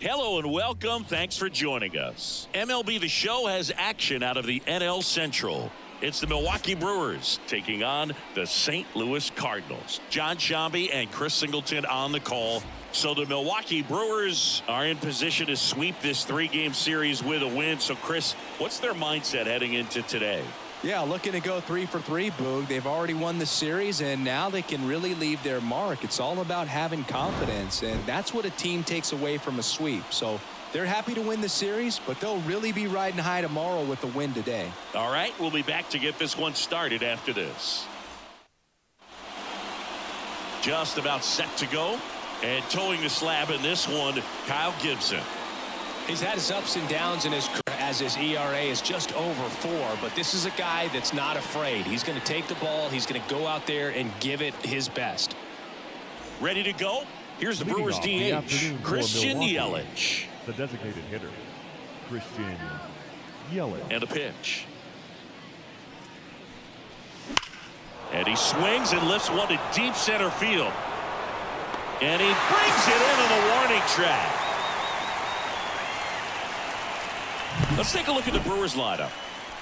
Hello and welcome. Thanks for joining us. MLB The Show has action out of the NL Central. It's the Milwaukee Brewers taking on the St. Louis Cardinals. John Shambi and Chris Singleton on the call. So the Milwaukee Brewers are in position to sweep this three-game series with a win. So, Chris, what's their mindset heading into today? Yeah, looking to go 3 for 3, Boog. They've already won the series, and now they can really leave their mark. It's all about having confidence, and that's what a team takes away from a sweep. So they're happy to win the series, but they'll really be riding high tomorrow with the win today. All right, we'll be back to get this one started after this. Just about set to go, and towing the slab in this one, Kyle Gibson. He's had his ups and downs in his career, as his ERA is just over 4, but this is a guy that's not afraid. He's going to take the ball. He's going to go out there and give it his best. Ready to go? Here's the Brewers DH, Christian Yelich. The designated hitter, Christian Yelich. And a pitch. And he swings and lifts one to deep center field. And he brings it into the warning track. Let's take a look at the Brewers lineup.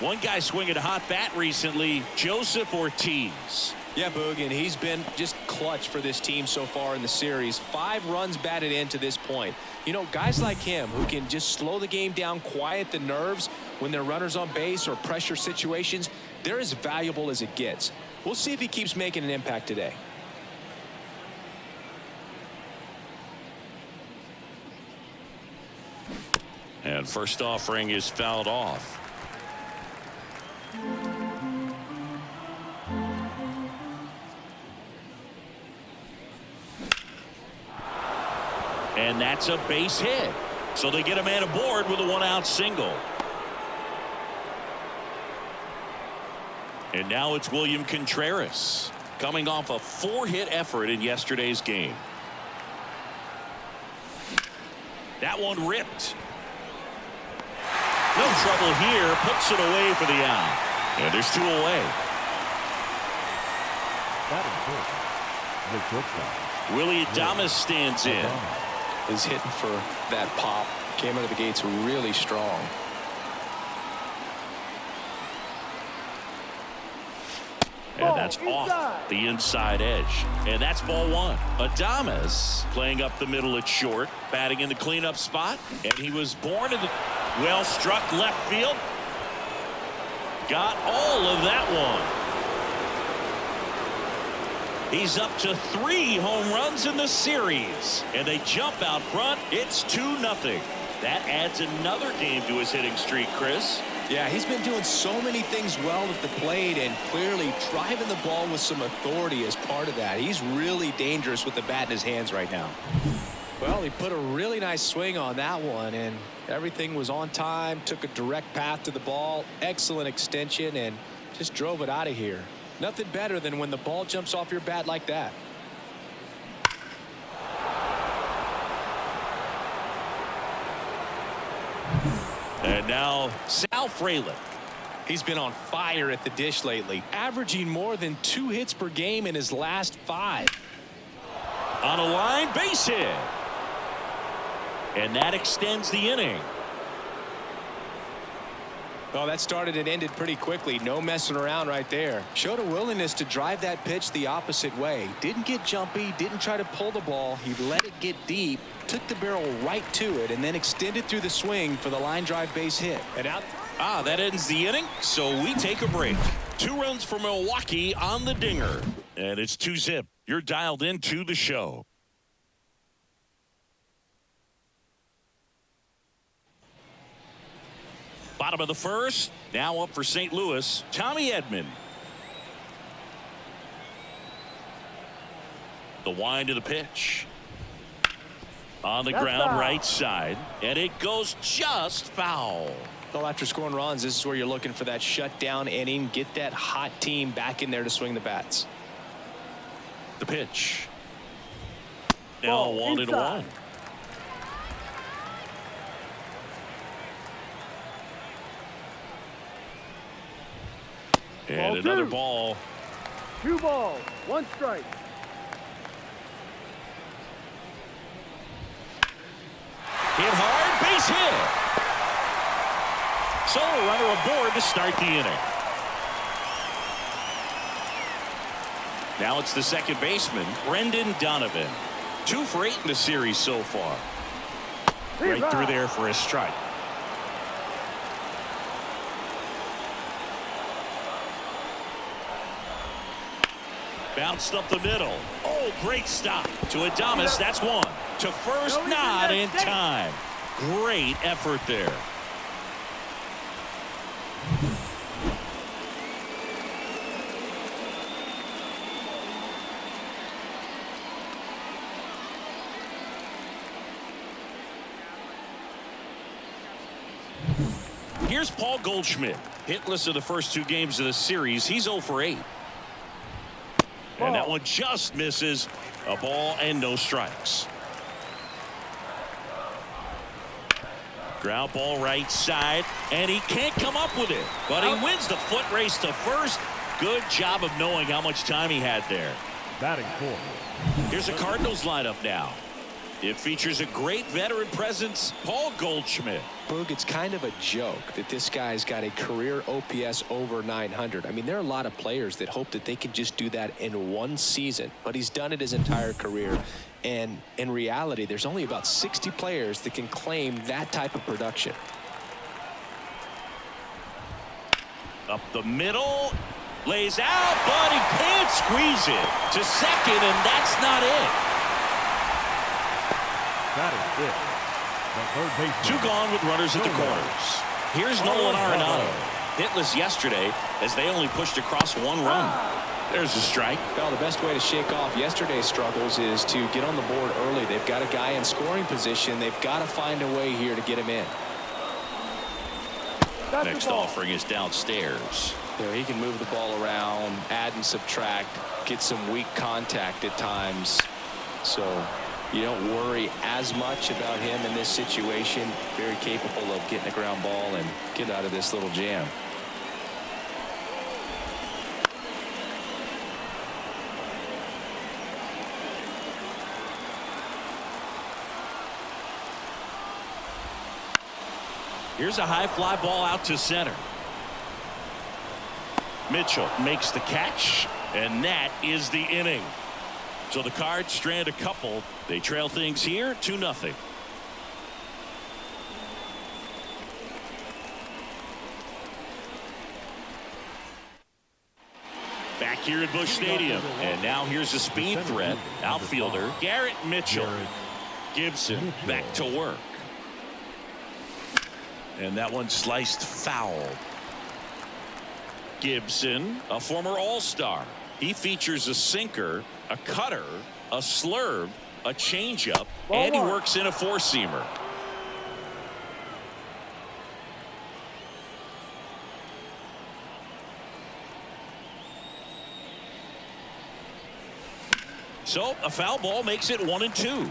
One guy swinging a hot bat recently, Joseph Ortiz. Yeah, Boog, and he's been just clutch for this team so far in the series. 5 runs batted in to this point. You know, guys like him who can just slow the game down, quiet the nerves when there are runners on base or pressure situations, they're as valuable as it gets. We'll see if he keeps making an impact today. And first offering is fouled off. And that's a base hit. So they get a man aboard with a 1-out single. And now it's William Contreras coming off a 4-hit effort in yesterday's game. That one ripped. No trouble here. Puts it away for the out. And there's 2 away. Willie Adames stands in. Is hitting for that pop. Came out of the gates really strong. And that's off the inside edge. And that's ball 1. Adames playing up the middle at short, batting in the cleanup spot. And he was born in the well struck left field. Got all of that one. He's up to 3 home runs in the series. And they jump out front. It's 2-0. That adds another game to his hitting streak, Chris. Yeah, he's been doing so many things well at the plate and clearly driving the ball with some authority as part of that. He's really dangerous with the bat in his hands right now. Well, he put a really nice swing on that one, and everything was on time, took a direct path to the ball, excellent extension, and just drove it out of here. Nothing better than when the ball jumps off your bat like that. And now Sal Frelick. He's been on fire at the dish lately, averaging more than 2 hits per game in his last 5. On a line base hit. And that extends the inning. Well, that started and ended pretty quickly. No messing around right there. Showed a willingness to drive that pitch the opposite way. Didn't get jumpy, didn't try to pull the ball. He let it get deep, took the barrel right to it, and then extended through the swing for the line drive base hit. And out. That ends the inning, so we take a break. 2 runs for Milwaukee on the dinger. And it's 2-zip. You're dialed into the show. Bottom of the first. Now up for St. Louis, Tommy Edman. The wind of the pitch. On the ground right side. And it goes just foul. Well, after scoring runs, this is where you're looking for that shutdown inning. Get that hot team back in there to swing the bats. The pitch. Now 1-1. And another ball. 2 balls, 1 strike. Hit hard, base hit. So a runner aboard to start the inning. Now it's the second baseman, Brendan Donovan. 2 for 8 in the series so far. Right through there for a strike. Bounced up the middle. Oh, great stop. To Adames, that's one. To first, not in time. Great effort there. Here's Paul Goldschmidt. Hitless in the first 2 games of the series. He's 0 for 8. And that one just misses. A ball and no strikes. Ground ball right side, and he can't come up with it. But he wins the foot race to first. Good job of knowing how much time he had there. Batting 4. Here's the Cardinals lineup now. It features a great veteran presence, Paul Goldschmidt. Boog, it's kind of a joke that this guy's got a career OPS over 900. I mean, there are a lot of players that hope that they can just do that in one season, but he's done it his entire career. And in reality, there's only about 60 players that can claim that type of production. Up the middle, lays out, but he can't squeeze it to second, and that's not it. That is it. The third baseman. 2 gone with runners at the corners. Here's Nolan Arenado. Hitless yesterday as they only pushed across 1 run. There's a strike. Well, the best way to shake off yesterday's struggles is to get on the board early. They've got a guy in scoring position. They've got to find a way here to get him in. Next offering is downstairs. There, he can move the ball around, add and subtract, get some weak contact at times. So you don't worry as much about him in this situation. Very capable of getting a ground ball and get out of this little jam. Here's a high fly ball out to center. Mitchell makes the catch, and that is the inning. So the Cards strand a couple. They trail things here 2-0. Back here at Busch Stadium, and now here's a speed threat. Outfielder Garrett Mitchell. Gibson back to work. And that one sliced foul. Gibson, a former All-Star. He features a sinker, a cutter, a slurve, a changeup, and he works in a 4-seamer. So a foul ball makes it 1-2.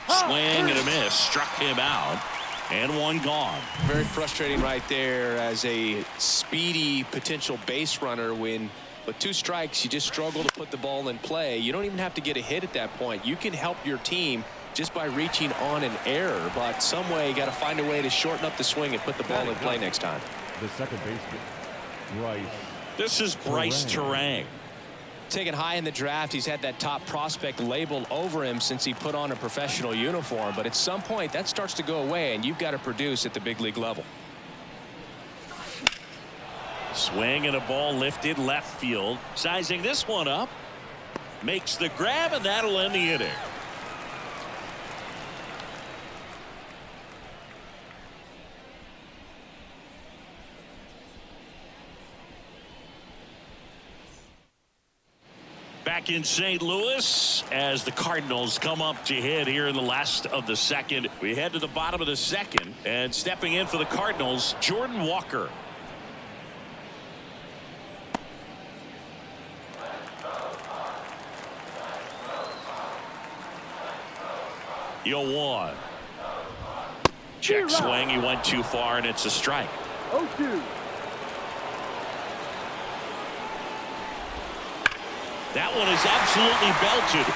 Swing and a miss, struck him out, and one gone. Very frustrating right there as a speedy potential base runner. When with 2 strikes, you just struggle to put the ball in play. You don't even have to get a hit at that point. You can help your team just by reaching on an error, but some way you got to find a way to shorten up the swing and put the ball in play next time. The second baseman, Bryce. This is Bryce Terang. Taken high in the draft, he's had that top prospect label over him since he put on a professional uniform, but at some point that starts to go away and you've got to produce at the big league level. Swing and a ball lifted left field. Sizing this one up. Makes the grab, and that'll end the inning. Back in St. Louis as the Cardinals come up to hit here in the last of the second. We head to the bottom of the second, and stepping in for the Cardinals, Jordan Walker. Yo, 1. Check swing. He went too far, and it's a strike. 0-2. That one is absolutely belted.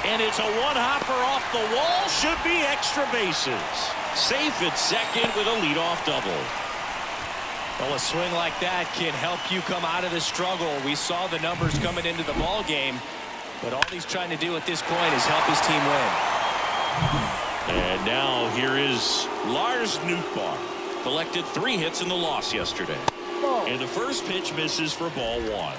And it's a one-hopper off the wall. Should be extra bases. Safe at second with a leadoff double. Well, a swing like that can help you come out of the struggle. We saw the numbers coming into the ball game, but all he's trying to do at this point is help his team win. And now here is Lars Nootbaar. Collected 3 hits in the loss yesterday. And the first pitch misses for ball 1.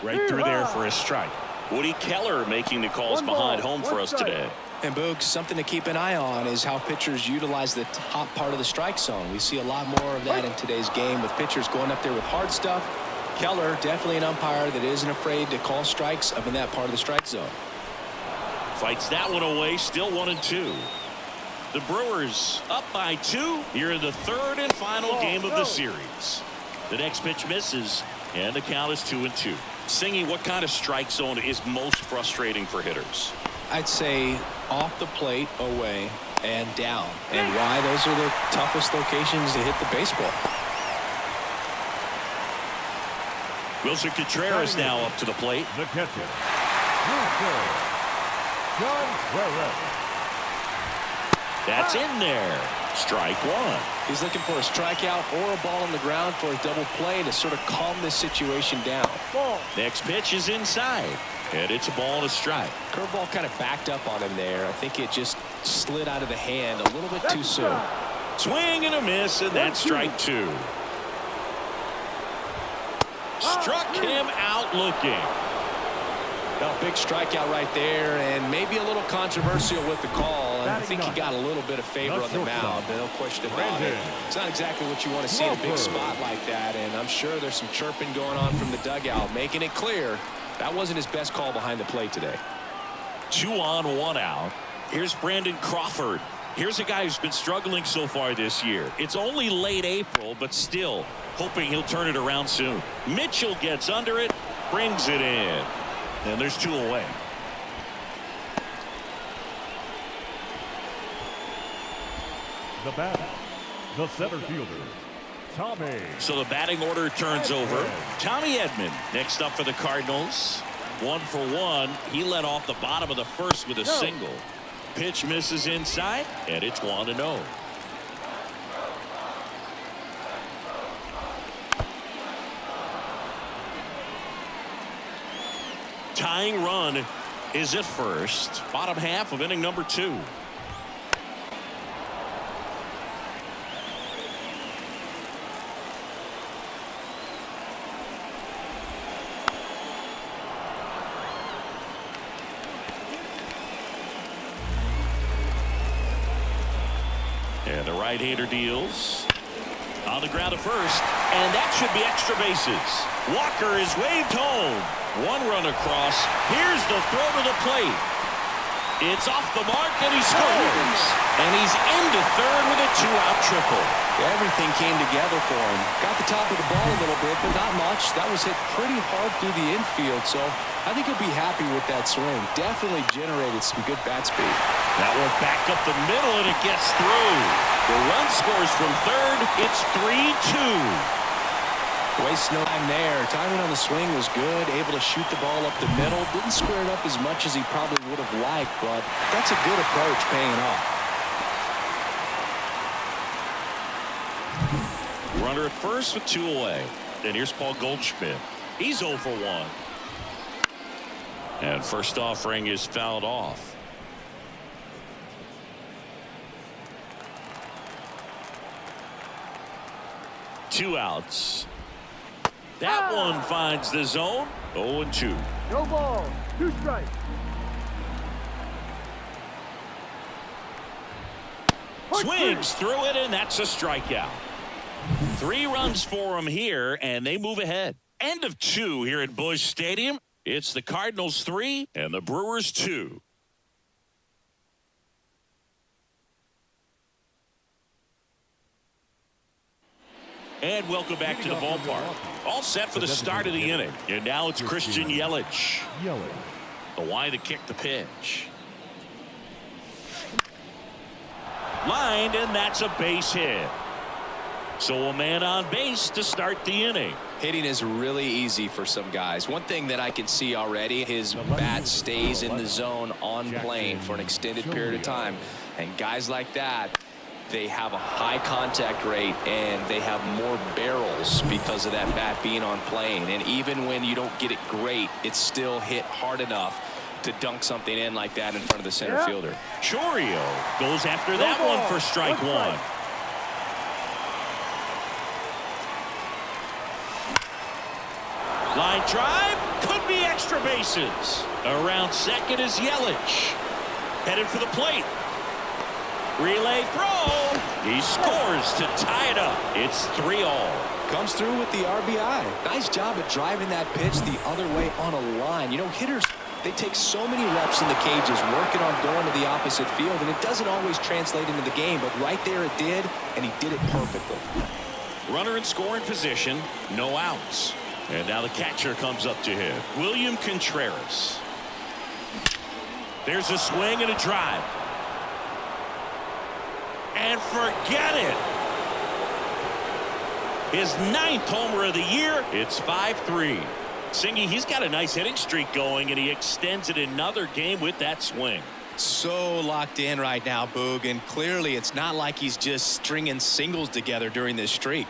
Right through there for a strike. Woody Keller making the calls behind home for us today. And Boog, something to keep an eye on is how pitchers utilize the top part of the strike zone. We see a lot more of that in today's game with pitchers going up there with hard stuff. Keller, definitely an umpire that isn't afraid to call strikes up in that part of the strike zone. Fights that one away, still 1-2. The Brewers up by 2 here in the 3rd and final game of the series. The next pitch misses, and the count is 2-2. Singy, what kind of strike zone is most frustrating for hitters? I'd say off the plate, away, and down. And why? Those are the toughest locations to hit the baseball. Wilson Contreras now up to the plate. The catcher. That's in there. Strike 1. He's looking for a strikeout or a ball on the ground for a double play to sort of calm this situation down. Next pitch is inside, and it's a ball and a strike. Curveball kind of backed up on him there. I think it just slid out of the hand a little bit too soon. Swing and a miss, and that's strike 2. Struck him out looking. Now, big strikeout right there, and maybe a little controversial with the call. And I think he got a little bit of favor on the mound, no question about it. It's not exactly what you want to see in a big spot like that, and I'm sure there's some chirping going on from the dugout, making it clear that wasn't his best call behind the plate today. 2 on, 1 out. Here's Brandon Crawford. Here's a guy who's been struggling so far this year. It's only late April, but still hoping he'll turn it around soon. Mitchell gets under it, brings it in. And there's 2 away. The batter, the center fielder, Tommy. So the batting order turns over. Tommy Edman next up for the Cardinals. 1 for 1. He led off the bottom of the first with a single. Pitch misses inside, and it's 1-0. Tying run is at first. Bottom half of inning number 2. And the right-hander deals. On the ground at first, and that should be extra bases. Walker is waved home. 1 run across. Here's the throw to the plate. It's off the mark, and he scores. And he's into 3rd with a 2-out triple. Everything came together for him. Got the top of the ball a little bit, but not much. That was hit pretty hard through the infield, so I think he'll be happy with that swing. Definitely generated some good bat speed. That one back up the middle, and it gets through. The run scores from 3rd. It's 3-2. Waste no time there. Timing on the swing was good. Able to shoot the ball up the middle. Didn't square it up as much as he probably would have liked, but that's a good approach paying off. Runner at first with 2 away. And here's Paul Goldschmidt. He's 0 for 1. And first offering is fouled off. Two outs. That one finds the zone. 0-2. No ball. 2 strikes. Swings through it, and that's a strikeout. 3 runs for him here, and they move ahead. End of 2 here at Busch Stadium. It's the Cardinals 3 and the Brewers 2. And welcome back to the ballpark. All set for the start of the inning. And now it's Christian Yelich. The wide to kick the pitch. Lined, and that's a base hit. So a man on base to start the inning. Hitting is really easy for some guys. One thing that I can see already, his bat stays in the zone on plane for an extended period of time. And guys like that, they have a high contact rate and they have more barrels because of that bat being on plane. And even when you don't get it great, it's still hit hard enough to dunk something in like that in front of the center fielder. Chorio goes after that one for strike one. Line drive, could be extra bases. Around second is Yelich. Headed for the plate. Relay throw. He scores to tie it up. It's 3-all. Comes through with the RBI. Nice job at driving that pitch the other way on a line. You know, hitters, they take so many reps in the cages working on going to the opposite field, and it doesn't always translate into the game, but right there it did, and he did it perfectly. Runner in scoring position, no outs. And now the catcher comes up to him, William Contreras. There's a swing and a drive. And forget it. His 9th homer of the year. It's 5-3. Singy, he's got a nice hitting streak going, and he extends it another game with that swing. So locked in right now, Boog, and clearly it's not like he's just stringing singles together during this streak.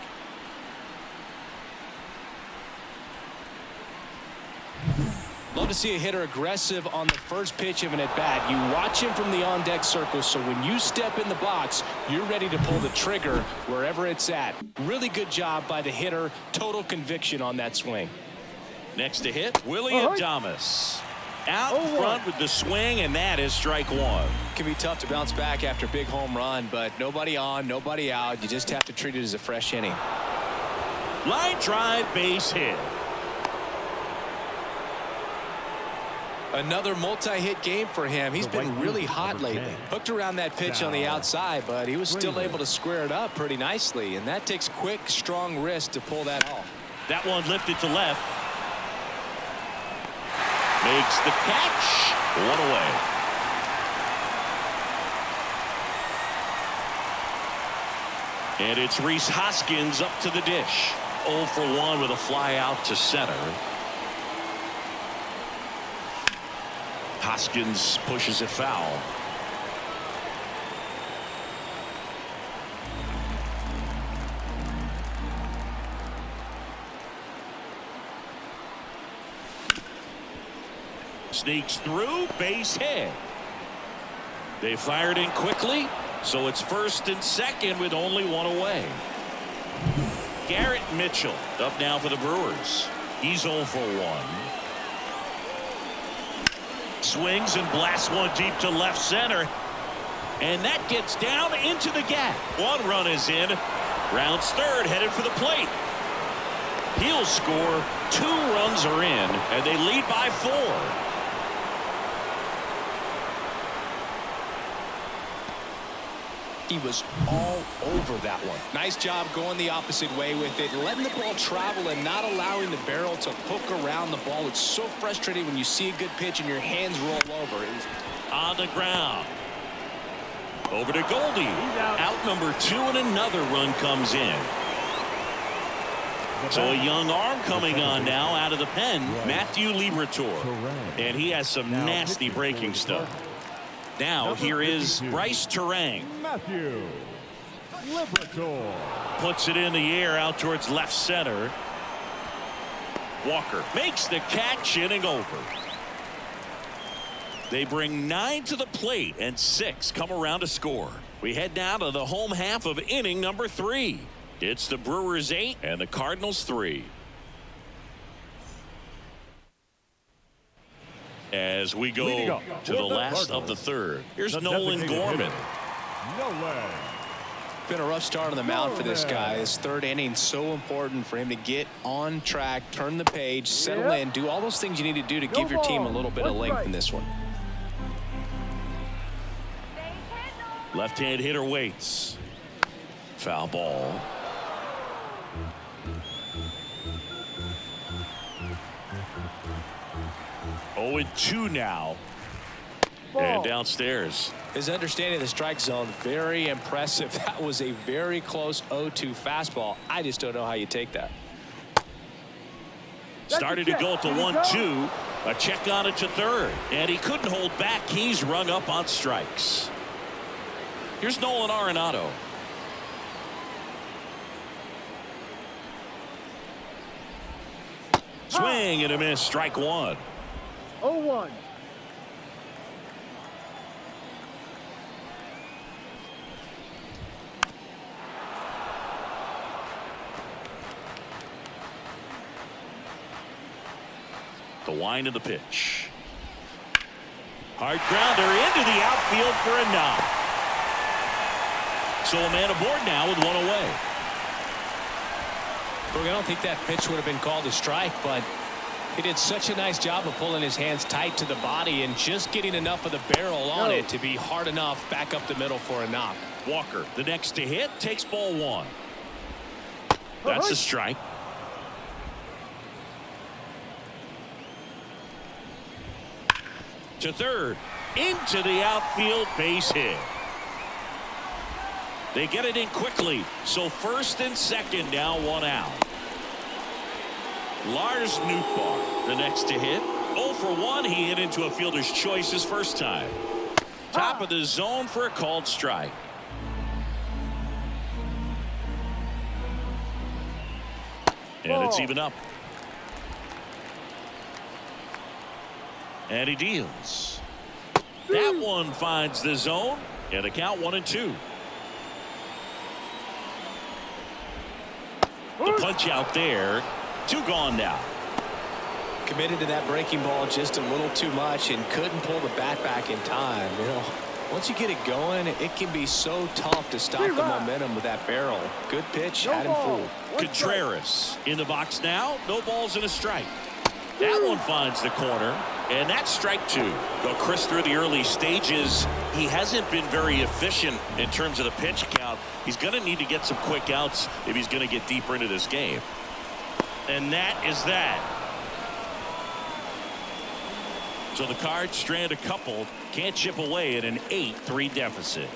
Love to see a hitter aggressive on the first pitch of an at-bat. You watch him from the on-deck circle, so when you step in the box, you're ready to pull the trigger wherever it's at. Really good job by the hitter. Total conviction on that swing. Next to hit, Willie Adames. Out front with the swing, and that is strike one. Can be tough to bounce back after a big home run, but nobody on, nobody out. You just have to treat it as a fresh inning. Line drive, base hit. Another multi-hit game for him. He's been really hot lately. Hooked around that pitch on the outside, but he was still able to square it up pretty nicely, and that takes quick, strong wrist to pull that off. That one lifted to left. Makes the catch. One away. And it's Rhys Hoskins up to the dish. 0 for 1 with a fly out to center. Hoskins pushes it foul. Sneaks through, base hit. They fired in quickly, so it's first and second with only one away. Garrett Mitchell up now for the Brewers. He's 0 for 1. Swings and blasts one deep to left center. And that gets down into the gap. One run is in. Rounds third, headed for the plate. He'll score. 2 runs are in, and they lead by 4. He was all over that one. Nice job going the opposite way with it, letting the ball travel and not allowing the barrel to hook around the ball. It's so frustrating when you see a good pitch and your hands roll over. It was on the ground. Over to Goldie. Out number 2, and another run comes in. So a young arm coming on now out of the pen, Matthew Liberatore. And he has some nasty breaking stuff. Now here is Bryce Terang. Matthew Liberatore puts it in the air out towards left center. Walker makes the catch, inning over. They bring 9 to the plate and 6 come around to score. We head now to the home half of inning number 3. It's the Brewers 8 and the Cardinals 3. As we go to the last of the third. Here's Nolan Gorman. Been a rough start on the mound for this guy. His third inning, so important for him to get on track, turn the page, settle in, do all those things you need to do to give your team a little bit of length in this one. Left-hand hitter waits. Foul ball. Oh, 0-2 now. And downstairs. His understanding of the strike zone, very impressive. That was a very close 0-2 fastball. I just don't know how you take that. Started to go at the 1-2. A check on it to third. And he couldn't hold back. He's rung up on strikes. Here's Nolan Arenado. Swing and a miss. Strike one. 0-1. The wind of the pitch. Hard grounder into the outfield for a knock. So a man aboard now with one away. Look, I don't think that pitch would have been called a strike, but he did such a nice job of pulling his hands tight to the body and just getting enough of the barrel on it to be hard enough back up the middle for a knock. Walker, the next to hit, takes ball one. That's a strike. To third, into the outfield, base hit. They get it in quickly, so first and second now, one out. Lars Nootbaar, the next to hit. 0 for 1, he hit into a fielder's choice his first time. Top of the zone for a called strike. And it's even up. And he deals. That one finds the zone. And a count 1-2. The punch out there. 2 gone now. Committed to that breaking ball just a little too much and couldn't pull the bat back in time. You know, once you get it going, it can be so tough to stop the momentum with that barrel. Good pitch, had him fooled. Contreras in the box now. No balls and a strike. That one finds the corner, and that's strike 2. Though Chris, through the early stages, he hasn't been very efficient in terms of the pitch count. He's going to need to get some quick outs if he's going to get deeper into this game. And that is that. So the Cards strand a couple, can't chip away at an 8-3 deficit.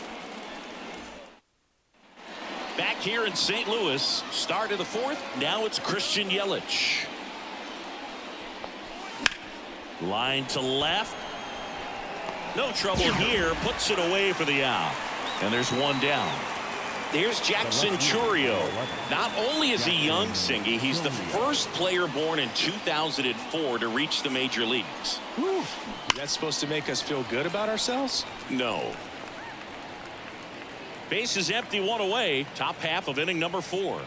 Back here in St. Louis, start of the 4th. Now it's Christian Yelich. Line to left. No trouble here. Puts it away for the out. And there's one down. Here's Jackson Chourio. Not only is he young, Singy, he's the first player born in 2004 to reach the major leagues. Is that supposed to make us feel good about ourselves? No. Base is empty, one away. Top half of inning number 4.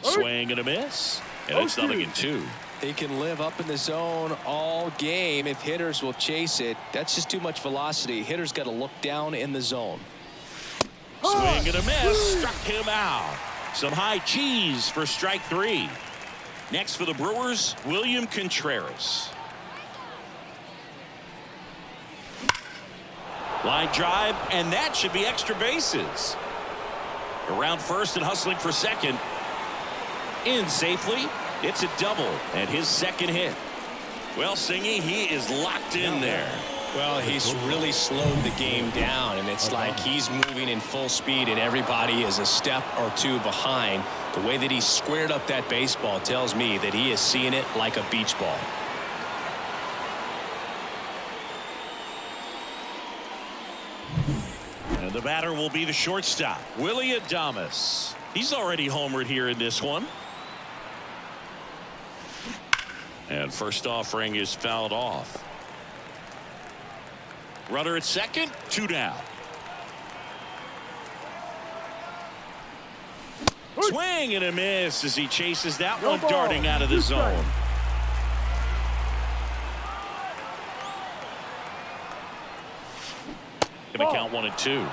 Swing and a miss. And it's 0-2. He can live up in the zone all game if hitters will chase it. That's just too much velocity. Hitters got to look down in the zone. Swing and a miss. Struck him out. Some high cheese for strike 3. Next for the Brewers, William Contreras. Line drive, and that should be extra bases. Around first and hustling for second. In safely. It's a double and his second hit. Well, Singy, he is locked in there. Well, he's really slowed the game down, and it's like he's moving in full speed and everybody is a step or two behind. The way that he squared up that baseball tells me that he is seeing it like a beach ball. And the batter will be the shortstop, Willie Adames. He's already homered here in this one. And first offering is fouled off. Runner at second, 2 down. Swing and a miss as he chases that one darting out of the zone. Going to count 1-2.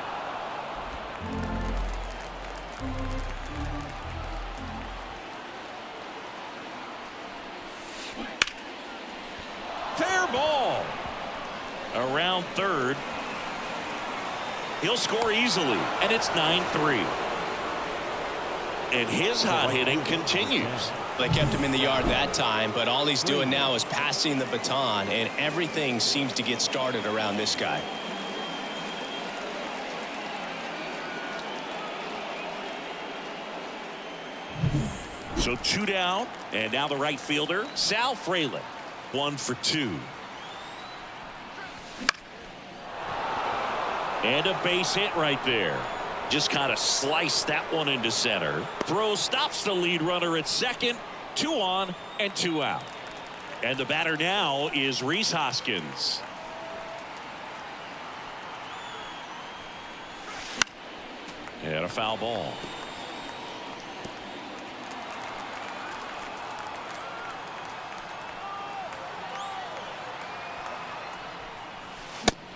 Fair ball. Around third. He'll score easily, and it's 9-3. and his hot hitting continues. They kept him in the yard that time, but all he's doing now is passing the baton, and everything seems to get started around this guy. So 2 down, and now the right fielder, Sal Frelick, 1 for 2. And a base hit right there. Just kind of sliced that one into center. Throw stops the lead runner at second. 2 on and 2 out. And the batter now is Rhys Hoskins. And a foul ball.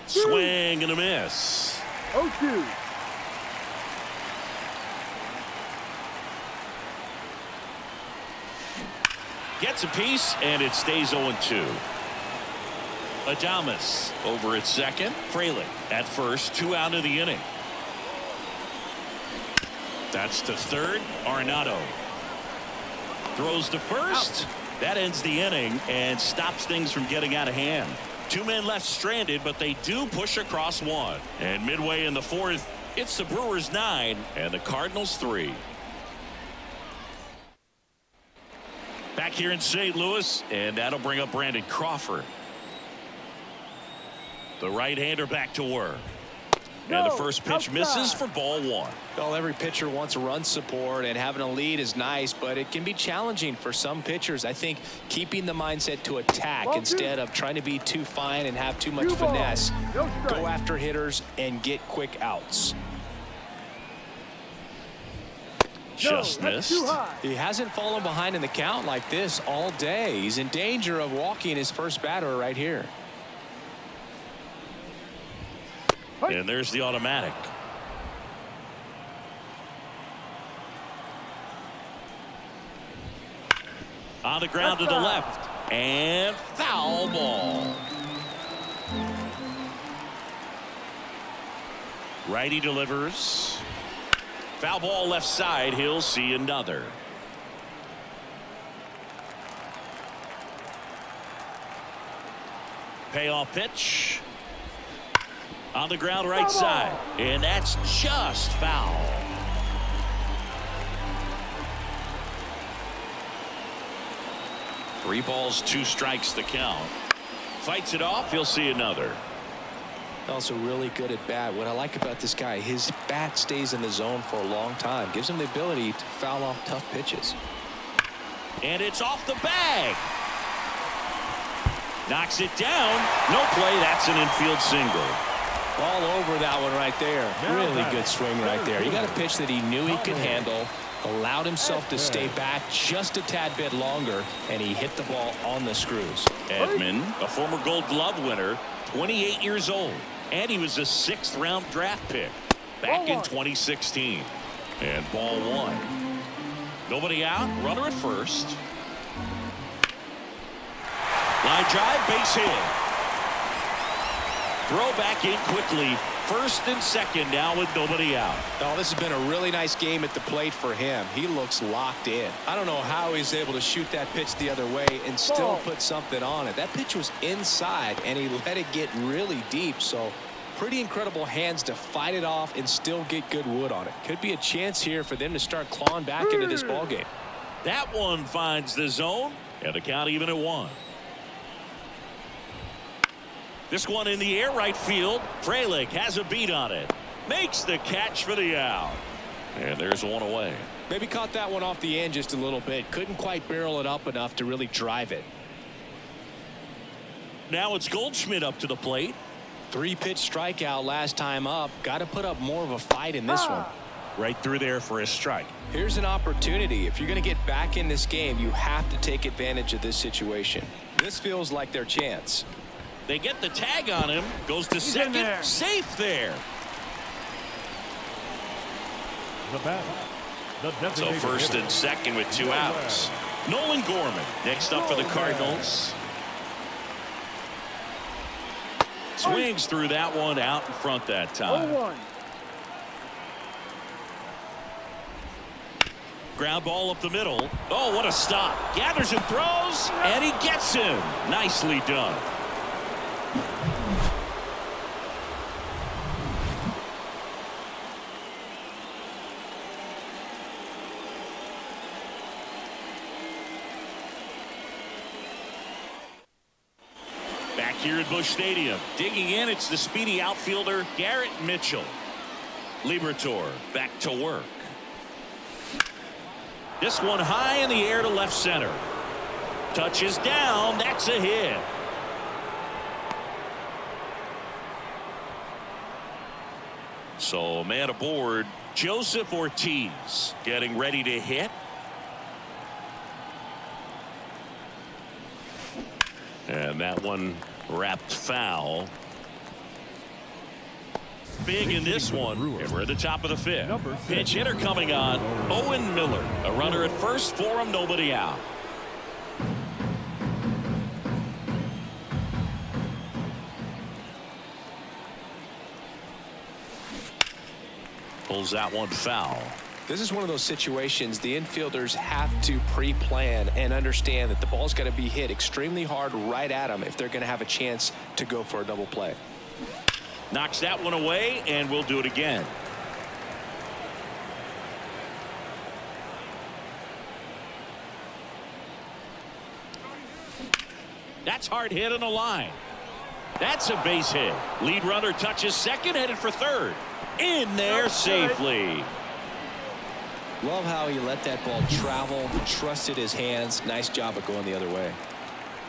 Swing and a miss. 0-2. Gets a piece, and it stays 0-2. Adames over at second. Frelick at first. 2 out of the inning. That's to third. Arenado throws to first. That ends the inning and stops things from getting out of hand. 2 men left stranded, but they do push across 1. And midway in the 4th, it's the Brewers 9 and the Cardinals 3. Back here in St. Louis, and that'll bring up Brandon Crawford. The right-hander back to work. And the first pitch misses for ball 1. Well, every pitcher wants run support, and having a lead is nice, but it can be challenging for some pitchers. I think keeping the mindset to attack instead of trying to be too fine and have too much finesse. Go after hitters and get quick outs. Just missed. He hasn't fallen behind in the count like this all day. He's in danger of walking his first batter right here. And there's the automatic. On the ground to the left. And foul ball. Righty delivers. Foul ball left side. He'll see another. Payoff pitch. On the ground right side. And that's just foul. Three balls, 2 strikes the count. Fights it off. He'll see another. Also really good at bat. What I like about this guy, his bat stays in the zone for a long time. Gives him the ability to foul off tough pitches. And it's off the bag. Knocks it down. No play. That's an infield single. All over that one right there. Really good swing right there. He got a pitch that he knew he could handle, allowed himself to stay back just a tad bit longer, and he hit the ball on the screws. Edman, a former Gold Glove winner, 28 years old, and he was a 6th round draft pick back in 2016. And ball 1. Nobody out. Runner at first. Line drive, base hit. Throw back in quickly. First and second now with nobody out. Oh, this has been a really nice game at the plate for him. He looks locked in. I don't know how he's able to shoot that pitch the other way and still put something on it. That pitch was inside, and he let it get really deep. So pretty incredible hands to fight it off and still get good wood on it. Could be a chance here for them to start clawing back into this ball game. That one finds the zone, and the count even at 1. This one in the air right field. Frelick has a beat on it. Makes the catch for the out. And there's one away. Maybe caught that one off the end just a little bit. Couldn't quite barrel it up enough to really drive it. Now it's Goldschmidt up to the plate. 3-pitch strikeout last time up. Got to put up more of a fight in this one. Right through there for a strike. Here's an opportunity. If you're going to get back in this game, you have to take advantage of this situation. This feels like their chance. They get the tag on him. Goes to second. Safe there. So first and second with 2 outs. Nolan Gorman next up for the Cardinals. Swings through that one out in front that time. Ground ball up the middle. Oh, what a stop. Gathers and throws, and he gets him. Nicely done. Back here at Busch Stadium. Digging in, it's the speedy outfielder, Garrett Mitchell. Liberatore back to work. This one high in the air to left center. Touches down. That's a hit. So man aboard, Joseph Ortiz getting ready to hit. And that one wrapped foul. Big in this one, and we're at the top of the fifth. Pitch hitter coming on, Owen Miller. A runner at first for him, nobody out. Pulls that one foul. This is one of those situations the infielders have to pre-plan and understand that the ball's got to be hit extremely hard right at them if they're going to have a chance to go for a double play. Knocks that one away, and we'll do it again. That's hard hit on the line. That's a base hit. Lead runner touches second, headed for third. In there safely. Love how he let that ball travel, trusted his hands. Nice job of going the other way.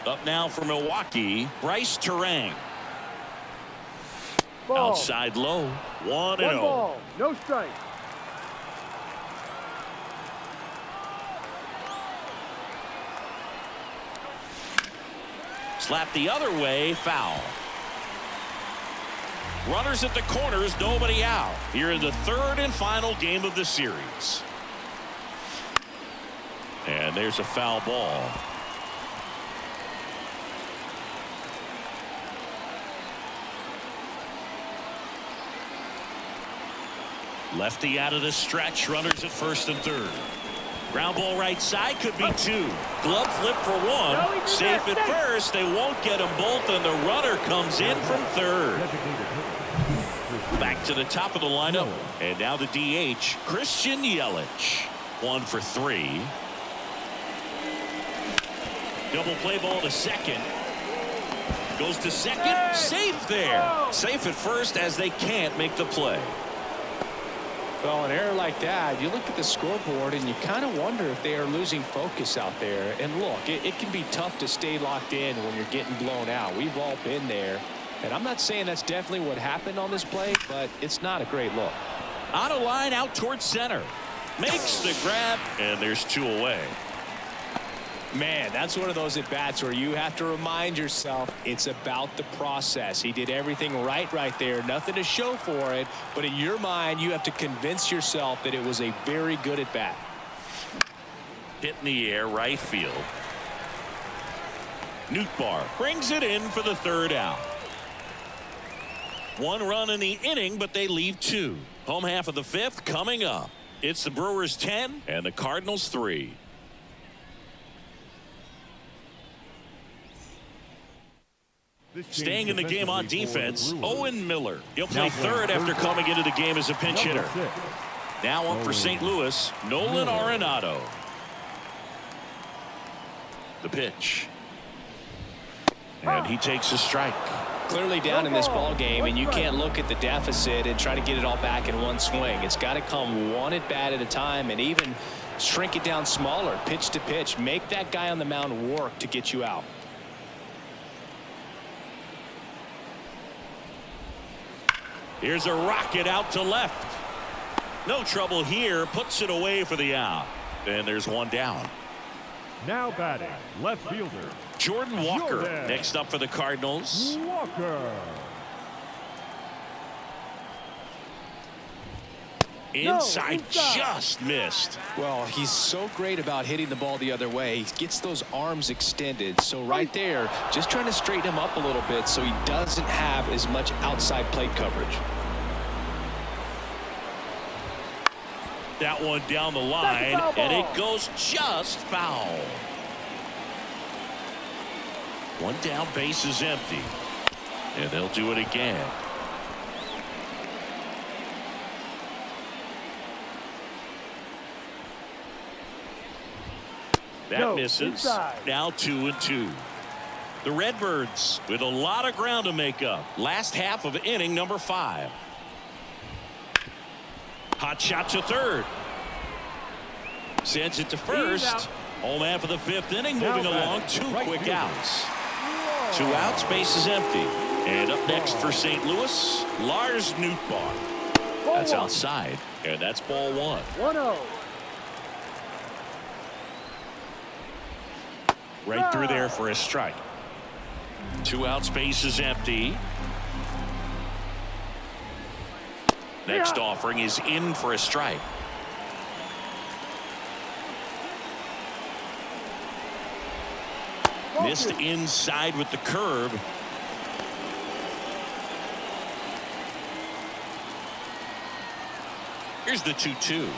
Up now for Milwaukee, Bryce Terang. Ball. Outside low, 1-0. One ball, no strike. Slap the other way, foul. Runners at the corners, nobody out. Here in the third and final game of the series. And there's a foul ball. Lefty out of the stretch, runners at first and third. Ground ball right side, could be two. Glove flip for one. Safe at first, they won't get them both, and the runner comes in from third. Back to the top of the lineup, and now the DH, Christian Yelich. 1 for 3. Double play ball to second. Goes to second, safe there. Safe at first as they can't make the play. Well, an error like that, you look at the scoreboard and you kind of wonder if they are losing focus out there. And look, it can be tough to stay locked in when you're getting blown out. We've all been there. And I'm not saying that's definitely what happened on this play, but it's not a great look. On a line out towards center. Makes the grab, and there's 2 away. Man, that's one of those at-bats where you have to remind yourself it's about the process. He did everything right there. Nothing to show for it. But in your mind, you have to convince yourself that it was a very good at-bat. Hit in the air, right field. Nootbaar brings it in for the third out. 1 run in the inning, but they leave 2. Home half of the fifth coming up. It's the Brewers 10 and the Cardinals 3. Staying in the game on defense, Owen Miller. He'll play third after coming into the game as a pinch hitter. Now up for St. Louis, Nolan Arenado. The pitch. And he takes a strike. Clearly down in this ball game, and you can't look at the deficit and try to get it all back in one swing. It's got to come one at bat at a time, and even shrink it down smaller, pitch to pitch. Make that guy on the mound work to get you out. Here's a rocket out to left. No trouble here. Puts it away for the out. And there's 1 down. Now batting, left fielder, Jordan Walker Jordan. next up for the Cardinals. Walker. Inside, just missed. Well, he's so great about hitting the ball the other way. He gets those arms extended. So right there, just trying to straighten him up a little bit so he doesn't have as much outside plate coverage. That one down the line, and it goes just foul. One down, base is empty. And they'll do it again. That misses. Inside. Now 2-2. The Redbirds with a lot of ground to make up. Last half of inning number 5. Hot shot to third. Sends it to first. Home half of the 5th inning, moving along. 2 quick outs. 2 outs, base is empty. And up next for St. Louis, Lars Nootbaar. That's outside, and that's ball 1. 1-0. Right through there for a strike. 2 outs, base is empty. Next offering is in for a strike. Missed inside with the curve. Here's the 2-2.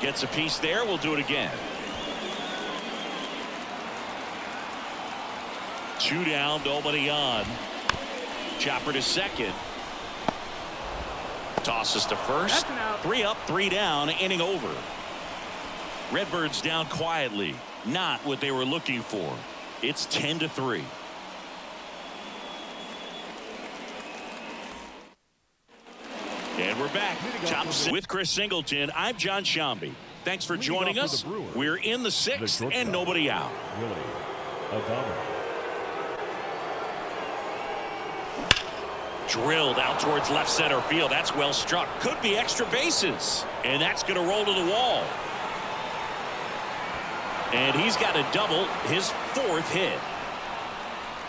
Gets a piece there. We'll do it again. 2 down, nobody on. Chopper to second. Tosses to first. 3 up, 3 down, inning over. Redbirds down quietly. Not what they were looking for. It's 10-3. And we're back. Top 6 with Chris Singleton. I'm John Shambi. Thanks for joining us. We're in the 6th and nobody out. Drilled out towards left center field. That's well struck. Could be extra bases. And that's going to roll to the wall. And he's got a double, his 4th hit.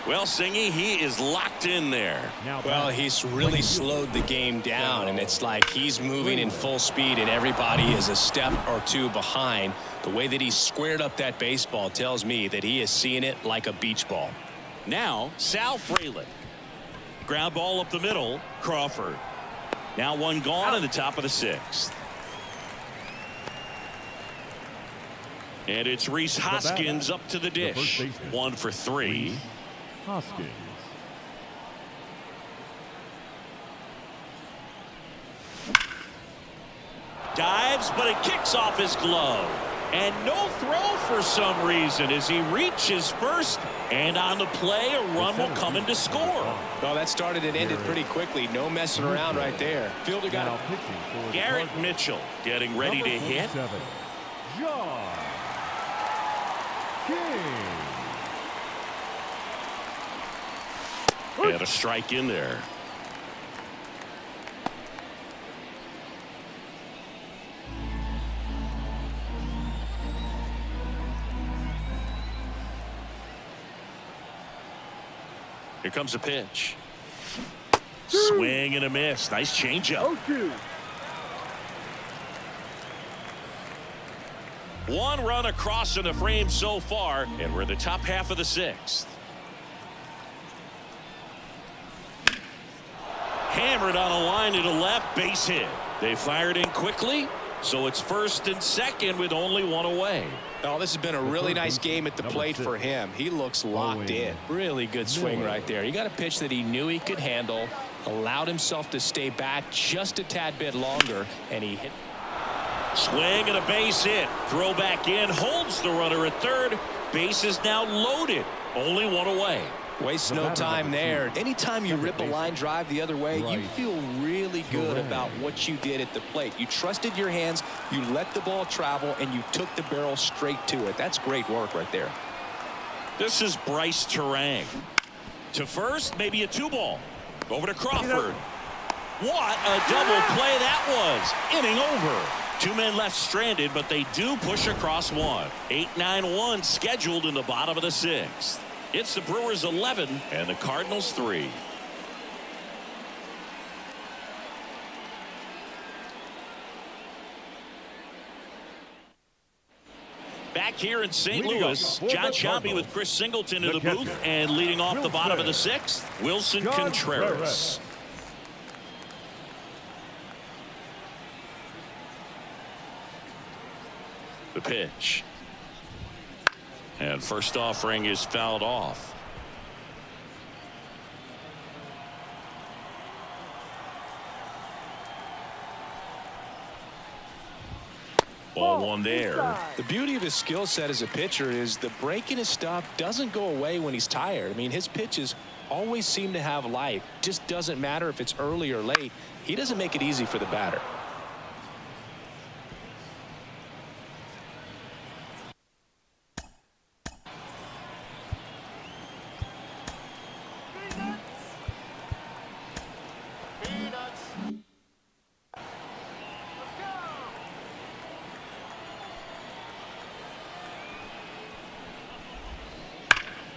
Well, Singy, he is locked in there. Well, he's really slowed the game down, and it's like he's moving in full speed, and everybody is a step or 2 behind. The way that he squared up that baseball tells me that he is seeing it like a beach ball. Now, Sal Fraley. Ground ball up the middle. Crawford. Now 1 gone in the top of the 6th. And it's Rhys Hoskins up to the dish. 1 for 3. Hoskins. Dives, but it kicks off his glove. And no throw for some reason as he reaches first. And on the play, a run will come in to score. Well, that started and ended pretty quickly. No messing around right there. Fielder got it. Garrett Mitchell getting ready to hit. John King. And a strike in there. Here comes a pitch. Swing and a miss. Nice changeup. 0-2. 1 run across in the frame so far, and we're in the top half of the 6th. Hammered on a line to the left, base hit. They fired in quickly, so it's 1st and 2nd with only 1 away. Oh, this has been a really nice game at the plate for him. He looks locked in. Really good swing right there. He got a pitch that he knew he could handle, allowed himself to stay back just a tad bit longer, and he hit. Swing and a base hit. Throw back in, holds the runner at 3rd. Base is now loaded. Only 1 away. Waste no time there. Anytime you rip a line drive the other way, you feel really good about what you did at the plate. You trusted your hands, you let the ball travel, and you took the barrel straight to it. That's great work right there. This is Bryce Terang. To first, maybe a 2-ball. Over to Crawford. What a double play that was. Inning over. 2 men left stranded, but they do push across 1. 8-9-1 scheduled in the bottom of the 6th. It's the Brewers 11 and the Cardinals 3. Back here in St. Louis, John Shambi with Chris Singleton in the booth, and leading off the bottom of the 6th, Wilson Contreras. The pitch. And first offering is fouled off. Ball one there. The beauty of his skill set as a pitcher is the break in his stuff doesn't go away when he's tired. I mean, his pitches always seem to have life. Just doesn't matter if it's early or late. He doesn't make it easy for the batter.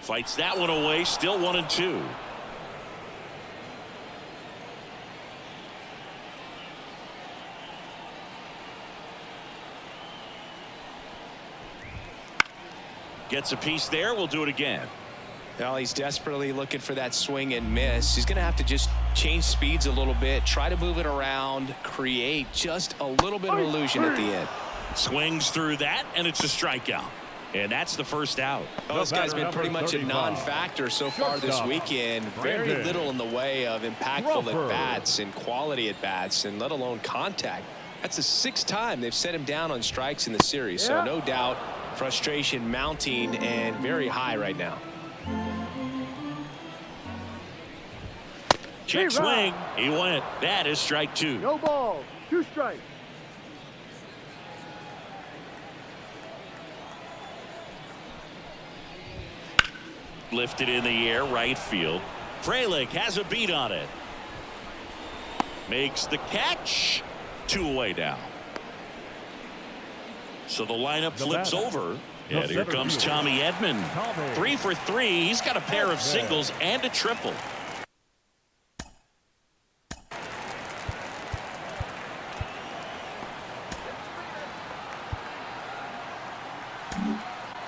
Fights that one away. Still 1-2. Gets a piece there. We'll do it again. Well, he's desperately looking for that swing and miss. He's going to have to just change speeds a little bit, try to move it around, create just a little bit of illusion at the end. Swings through that, and it's a strikeout. And that's the first out. Well, this guy's been pretty much a non-factor so far this weekend. Very little in the way of impactful at-bats and quality at-bats, and let alone contact. That's the 6th time they've set him down on strikes in the series. So no doubt frustration mounting and very high right now. Check swing. He went. That is strike 2. No balls. 2 strikes. Lifted in the air, right field. Frelick has a beat on it. Makes the catch. 2 away now. So the lineup flips over. And here comes Tommy Edman. 3 for 3. He's got a pair of singles and a triple.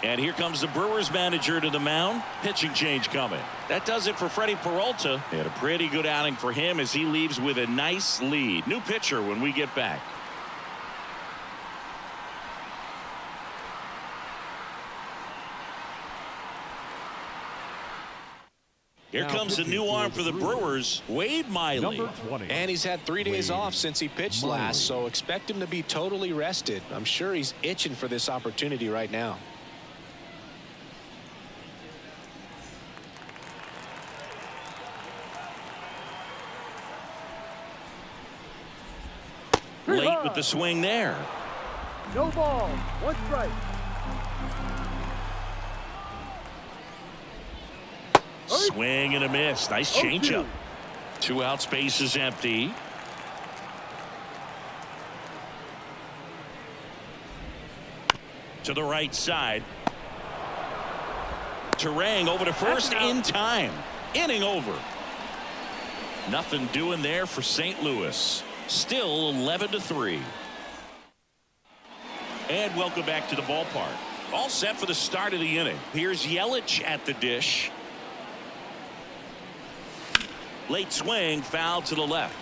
And here comes the Brewers manager to the mound. Pitching change coming. That does it for Freddie Peralta. And a pretty good outing for him as he leaves with a nice lead. New pitcher when we get back. Here comes the new arm for the Brewers, Wade Miley. And he's had 3 days off since he pitched last, so expect him to be totally rested. I'm sure he's itching for this opportunity right now. Late with the swing there. No ball. 1 strike. Swing and a miss. Nice changeup. 2 outs, base is empty. To the right side. Terang over to first in time. Inning over. Nothing doing there for St. Louis. Still 11-3. And welcome back to the ballpark. All set for the start of the inning. Here's Yelich at the dish. Late swing, foul to the left.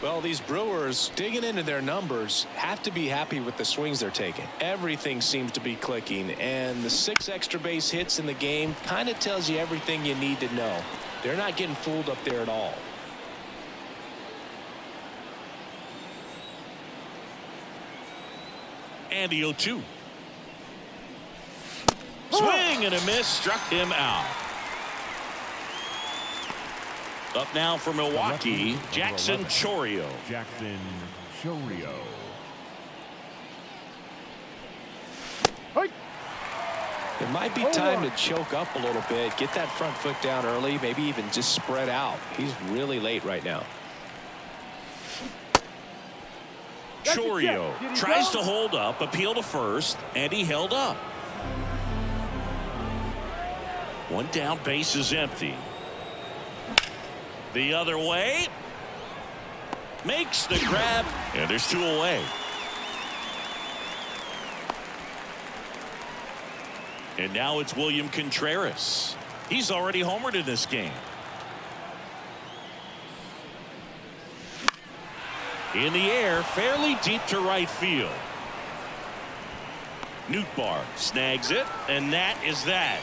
Well, these Brewers, digging into their numbers, have to be happy with the swings they're taking. Everything seems to be clicking, and the 6 extra base hits in the game kind of tells you everything you need to know. They're not getting fooled up there at all. And the 0-2. Swing and a miss, struck him out. Up now for Milwaukee, Jackson Chourio. Jackson Chourio. It might be time to choke up a little bit, get that front foot down early, maybe even just spread out. He's really late right now. Chourio tries to hold up, appeal to first, and he held up. 1 down, base is empty. The other way. Makes the grab, and there's 2 away. And now it's William Contreras. He's already homered in this game. In the air, fairly deep to right field. Nootbaar snags it, and that is that.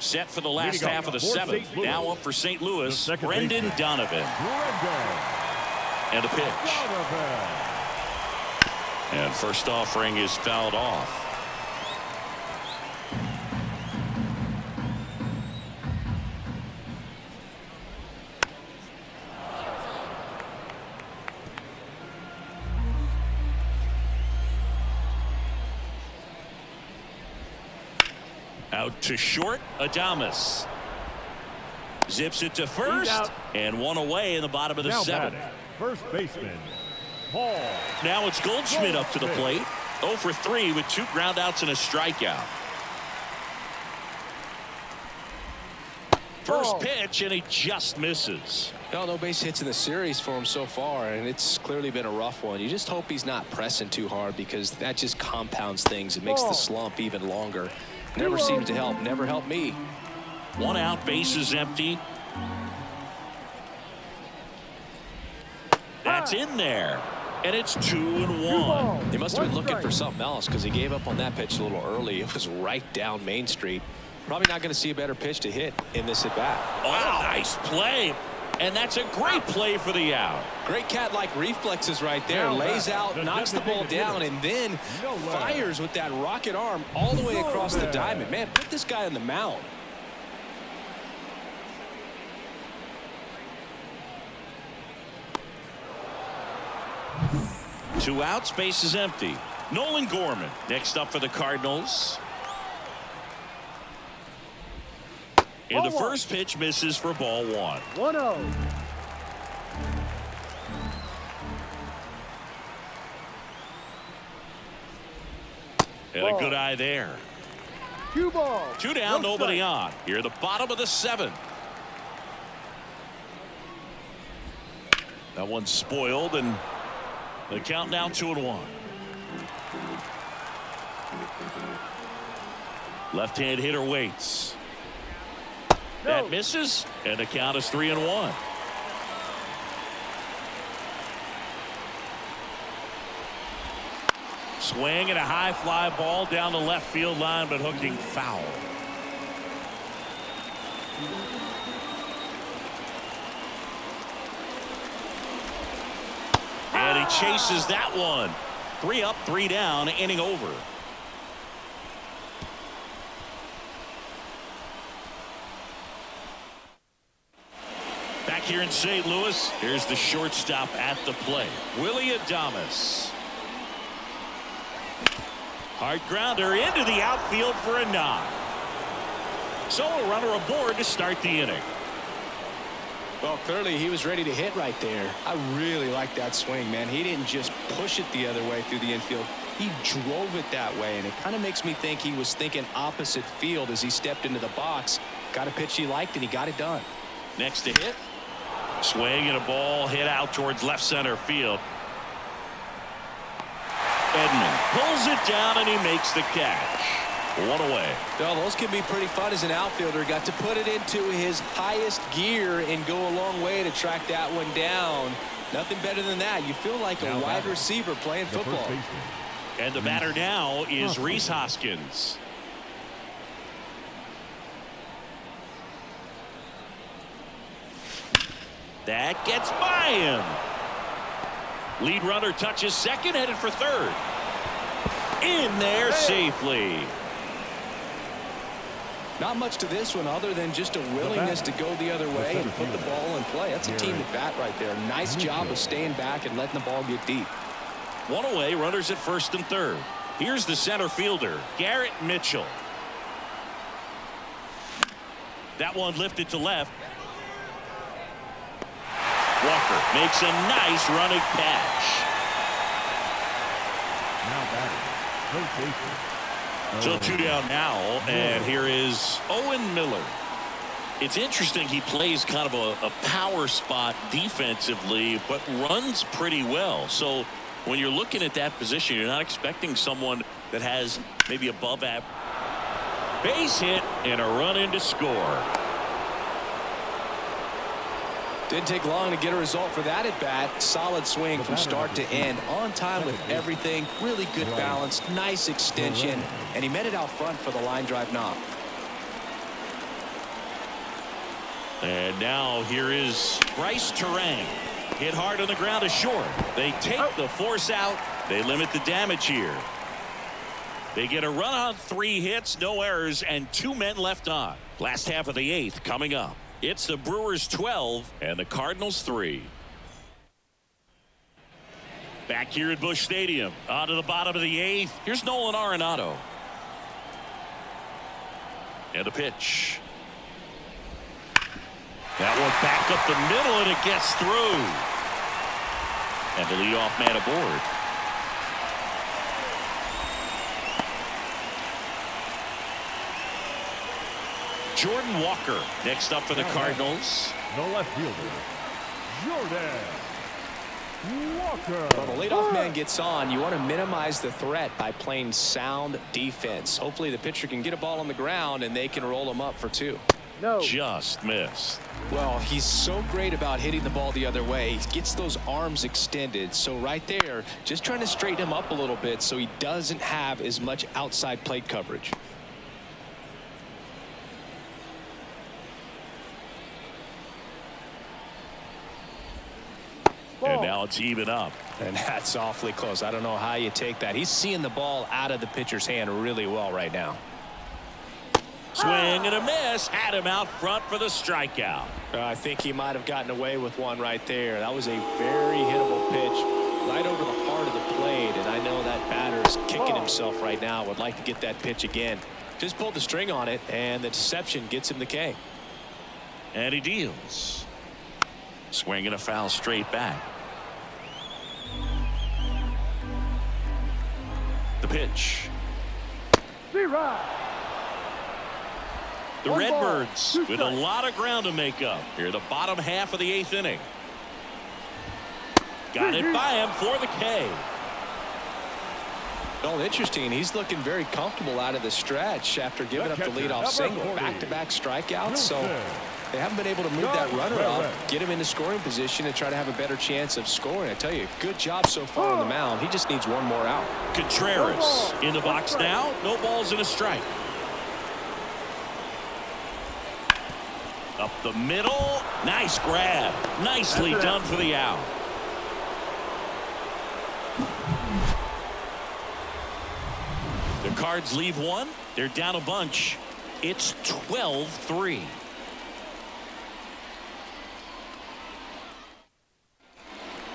Set for the last half of the seventh. Now up for St. Louis, Brendan Donovan. And a pitch. And first offering is fouled off. Out to short, Adames. Zips it to first, and one away in the bottom of the seventh. First baseman, Paul. Now it's Goldschmidt up to the plate. 0 for 3 with 2 groundouts and a strikeout. First pitch, and he just misses. No base hits in the series for him so far, and it's clearly been a rough one. You just hope he's not pressing too hard, because that just compounds things. It makes the slump even longer. Never seems to help. Never helped me. 1 out, bases empty. That's in there. And it's 2-1. He must have been looking for something else, because he gave up on that pitch a little early. It was right down Main Street. Probably not going to see a better pitch to hit in this at bat. Wow, nice play. And that's a great play for the out. Great cat-like reflexes right there. Lays out, knocks the ball down, and then fires with that rocket arm all the way across the diamond. Man, put this guy on the mound. Two outs, base is empty. Nolan Gorman next up for the Cardinals. And the first pitch misses for ball 1. 1-0. And a good eye there. 2 balls. 2 down, nobody on. Here at the bottom of the 7th. That one's spoiled, and the count now 2-1. Left-hand hitter waits. That misses, and the count is 3-1. Swing and a high fly ball down the left field line, but hooking foul. And he chases that one. 3 up, 3 down, inning over. Back here in St. Louis, here's the shortstop at the plate, Willie Adames. Hard grounder into the outfield for a knock. So a runner aboard to start the inning. Well, clearly he was ready to hit right there. I really like that swing, man. He didn't just push it the other way through the infield. He drove it that way, and it kind of makes me think he was thinking opposite field as he stepped into the box. Got a pitch he liked, and he got it done. Next to hit. Swing and a ball hit out towards left center field. Edman pulls it down, and he makes the catch. 1 away. Well, those can be pretty fun as an outfielder. Got to put it into his highest gear and go a long way to track that one down. Nothing better than that. You feel like a wide receiver playing football. And the batter now is Rhys Hoskins. That gets by him. Lead runner touches second, headed for third. In there safely. Not much to this one other than just a willingness to go the other way and put the ball in play. That's a team at bat right there. Nice job of staying back and letting the ball get deep. 1 away, runners at first and third. Here's the center fielder, Garrett Mitchell. That one lifted to left. Walker makes a nice running catch. Now batting, So 2 down now, and here is Owen Miller. It's interesting, he plays kind of a power spot defensively, but runs pretty well. So when you're looking at that position, you're not expecting someone that has maybe above average Base hit and a run in to score. Didn't take long to get a result for that at bat. Solid swing from start to end. On time with everything. Really good balance. Nice extension. And he met it out front for the line drive knock. And now here is Bryce Terang. Hit hard on the ground to short. They take the force out. They limit the damage here. They get a run on 3 hits, no errors, and 2 men left on. Last half of the 8th coming up. It's the Brewers 12 and the Cardinals 3. Back here at Busch Stadium, on to the bottom of the 8th. Here's Nolan Arenado. And the pitch. That one back up the middle, and it gets through. And the leadoff man aboard. Jordan Walker next up for the Cardinals. The left fielder, Jordan Walker. Well, the leadoff man gets on. You want to minimize the threat by playing sound defense. Hopefully the pitcher can get a ball on the ground and they can roll him up for 2. No. Just missed. Well, he's so great about hitting the ball the other way. He gets those arms extended. So right there, just trying to straighten him up a little bit so he doesn't have as much outside plate coverage. And now it's even up. And that's awfully close. I don't know how you take that. He's seeing the ball out of the pitcher's hand really well right now. Swing and a miss. Had him out front for the strikeout. I think he might have gotten away with one right there. That was a very hittable pitch right over the heart of the plate. And I know that batter's kicking himself right now. Would like to get that pitch again. Just pulled the string on it, and the deception gets him the K. And he deals. Swing and a foul straight back. The pitch. C-Rod. The One Redbirds ball, 2 with a strikes. lot of ground to make up here the bottom half of the 8th inning. Got it by him for the K. Well, interesting. He's looking very comfortable out of the stretch after giving up the leadoff single. Back-to-back strikeouts. So they haven't been able to move that runner up, get him into scoring position, and try to have a better chance of scoring. I tell you, good job so far on the mound. He just needs one more out. Contreras in the box now. No balls and a strike. Up the middle. Nice grab. Nicely done for the out. The Cards leave one. They're down a bunch. It's 12-3.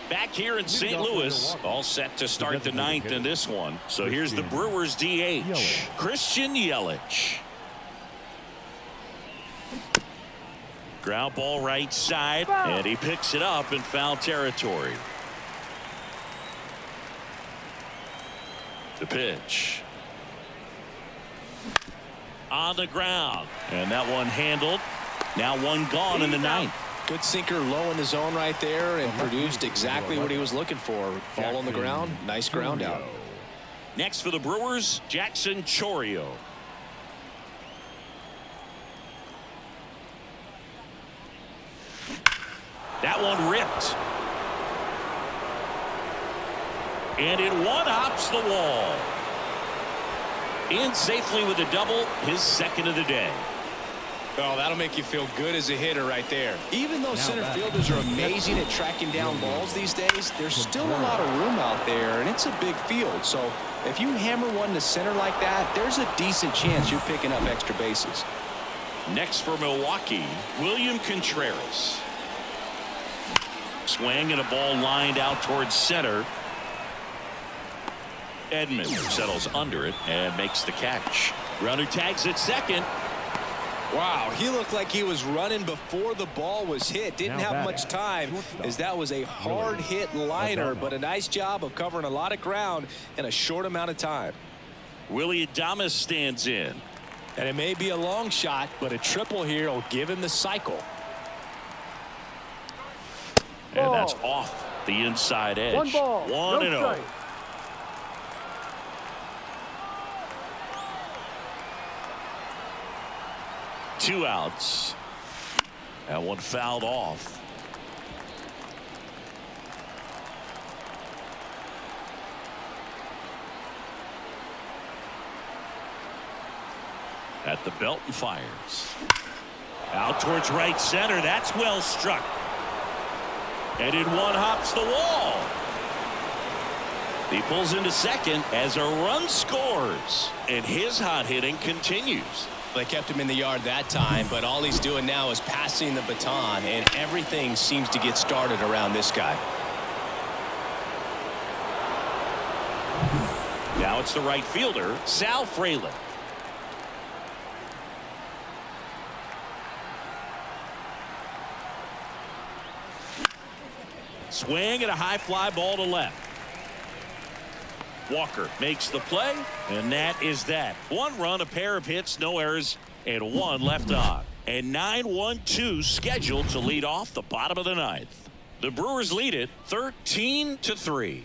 Back here in St. Louis, all set to start the 9th in this one. So here's the Brewers DH, Christian Yelich. Ground ball right side, and he picks it up in foul territory. The pitch. On the ground, and that one handled. Now one gone in the 9th. Good sinker low in the zone right there and produced exactly what he was looking for. Ball on the ground. Nice ground out. Next for the Brewers, Jackson Chourio. That one ripped. And it one-hops the wall. In safely with a double, his 2nd of the day. Oh, that'll make you feel good as a hitter right there. Even though center fielders are amazing at tracking down balls these days, there's still a lot of room out there, and it's a big field. So if you hammer one to center like that, there's a decent chance you're picking up extra bases. Next for Milwaukee, William Contreras. Swing and a ball lined out towards center. Edman settles under it and makes the catch. Runner tags at 2nd. Wow, he looked like he was running before the ball was hit. Didn't have much time, as that was a hard hit liner, but a nice job of covering a lot of ground in a short amount of time. Willie Adames stands in. And it may be a long shot, but a triple here will give him the cycle. And that's off the inside edge. 1 ball, 1-0. 2 outs. That one fouled off. At the belt and fires. Out towards right center. That's well struck. And in one hops the wall. He pulls into second as a run scores. And his hot hitting continues. They kept him in the yard that time, but all he's doing now is passing the baton, and everything seems to get started around this guy. Now it's the right fielder, Sal Frelick. Swing and a high fly ball to left. Walker makes the play, and that is that. 1 run, a pair of hits, no errors, and 1 left on. And 9-1-2 scheduled to lead off the bottom of the 9th. The Brewers lead it 13-3.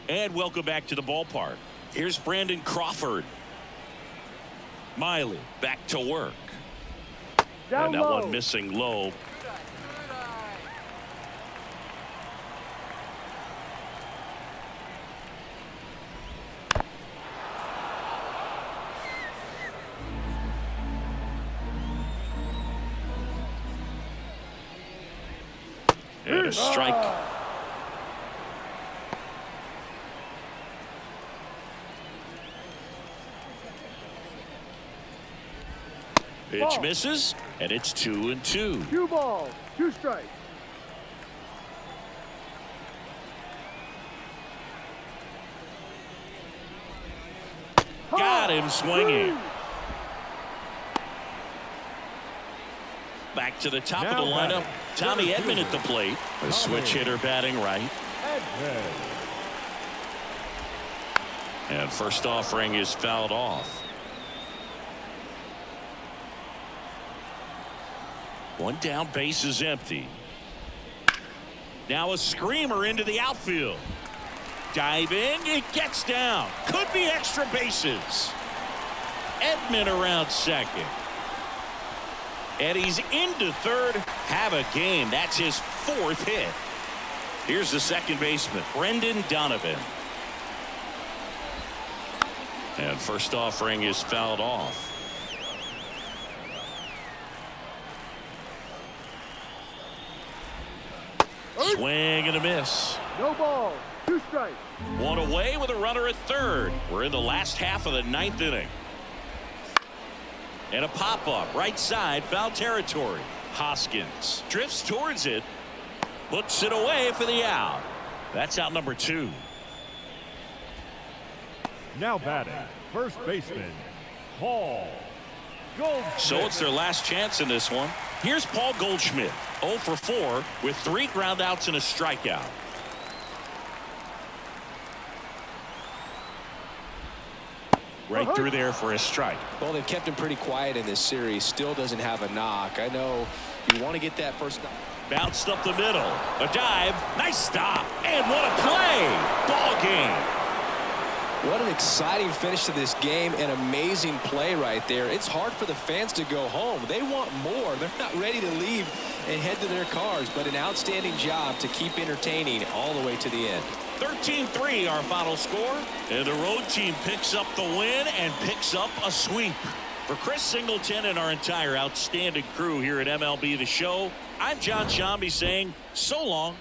And welcome back to the ballpark. Here's Brandon Crawford. Miley back to work. Down and that low. one missing low. And a strike. Pitch misses, and it's 2-2. 2 balls, 2 strikes. Got him swinging. Back to the top of the lineup. Tommy Edman at the plate. A switch hitter batting right. And first offering is fouled off. 1 down, base is empty. Now a screamer into the outfield. Diving, it gets down. Could be extra bases. Edman around second. And he's into third. Have a game. That's his 4th hit. Here's the second baseman, Brendan Donovan. And first offering is fouled off. Swing and a miss. No ball, 2 strikes. 1 away with a runner at third. We're in the last half of the 9th inning. And a pop-up right side, foul territory. Hoskins drifts towards it, puts it away for the out. That's out number 2. Now batting, first baseman, Paul Goldschmidt. So it's their last chance in this one. Here's Paul Goldschmidt, 0 for 4 with 3 groundouts and a strikeout. Right through there for a strike. Well, they've kept him pretty quiet in this series. Still doesn't have a knock. I know you want to get that first knock. Bounced up the middle. A dive. Nice stop. And what a play. Ball game. What an exciting finish to this game. An amazing play right there. It's hard for the fans to go home. They want more. They're not ready to leave and head to their cars, but an outstanding job to keep entertaining all the way to the end. 13-3 our final score. And the road team picks up the win and picks up a sweep. For Chris Singleton and our entire outstanding crew here at MLB The Show, I'm John Shambi saying so long